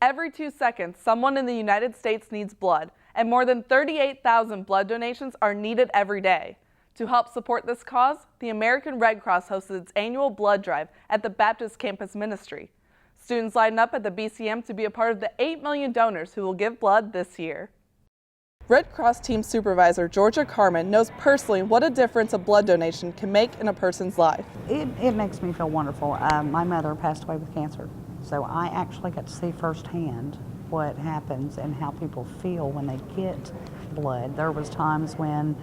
Every 2 seconds, someone in the United States needs blood, and more than 38,000 blood donations are needed every day. To help support this cause, the American Red Cross hosted its annual blood drive at the Baptist Campus Ministry. Students lined up at the BCM to be a part of the 8 million donors who will give blood this year. Red Cross Team Supervisor Georgia Carmen knows personally what a difference a blood donation can make in a person's life. It makes me feel wonderful. My mother passed away with cancer, so I actually got to see firsthand what happens and how people feel when they get blood. There was times when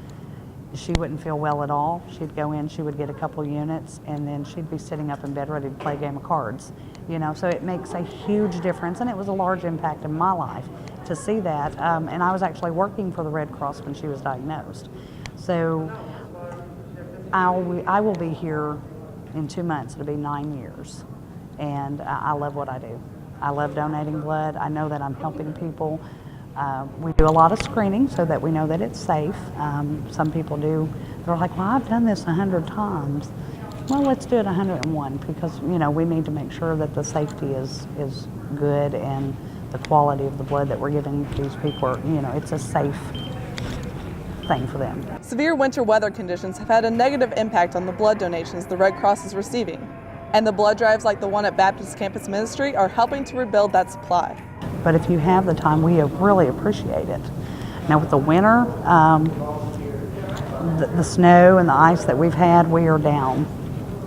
she wouldn't feel well at all. She'd go in, she would get a couple units, and then she'd be sitting up in bed ready to play a game of cards. You know, so it makes a huge difference, and it was a large impact in my life to see that. And I was actually working for the Red Cross when she was diagnosed. So I will be here in 2 months. It'll be 9 years, and I love what I do. I love donating blood. I know that I'm helping people. We do a lot of screening so that we know that it's safe. Some people do, they're like, well, I've done this 100 times. Well, let's do it 101 because, you know, we need to make sure that the safety is good and the quality of the blood that we're giving these people, you know, it's a safe thing for them. Severe winter weather conditions have had a negative impact on the blood donations the Red Cross is receiving, and the blood drives like the one at Baptist Campus Ministry are helping to rebuild that supply. But if you have the time, we really appreciate it. Now with the winter, the snow and the ice that we've had, we are down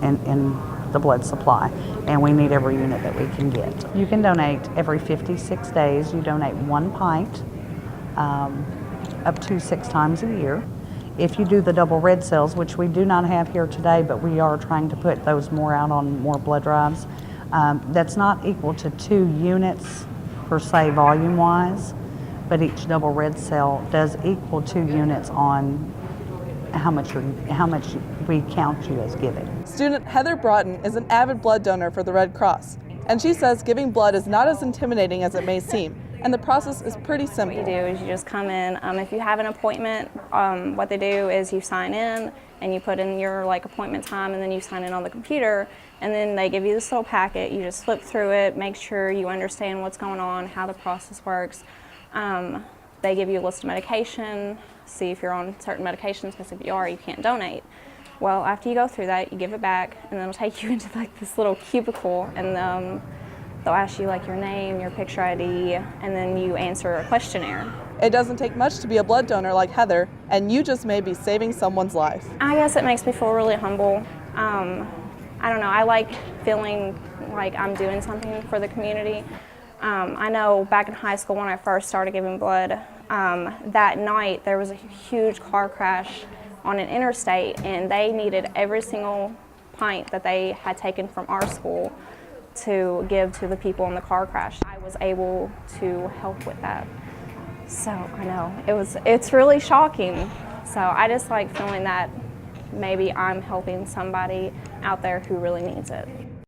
in the blood supply, and we need every unit that we can get. You can donate every 56 days. You donate 1 pint up to 6 times a year. If you do the double red cells, which we do not have here today, but we are trying to put those more out on more blood drives, that's not equal to 2 units per se volume-wise, but each double red cell does equal 2 units on how much we count you as giving. Student Heather Broughton is an avid blood donor for the Red Cross, and she says giving blood is not as intimidating as it may seem, and the process is pretty simple. What you do is you just come in. If you have an appointment, what they do is you sign in and you put in your appointment time, and then you sign in on the computer, and then they give you this little packet. You just flip through it, make sure you understand what's going on, how the process works. They give you a list of medication, see if you're on certain medications, because if you are, you can't donate. Well, after you go through that, you give it back, and then it'll take you into this little cubicle, and they'll ask you your name, your picture ID, and then you answer a questionnaire. It doesn't take much to be a blood donor like Heather, and you just may be saving someone's life. I guess it makes me feel really humble. I don't know, I like feeling like I'm doing something for the community. I know back in high school when I first started giving blood, that night there was a huge car crash on an interstate, and they needed every single pint that they had taken from our school to give to the people in the car crash. I was able to help with that. So I know it's really shocking. So I just like feeling that maybe I'm helping somebody out there who really needs it.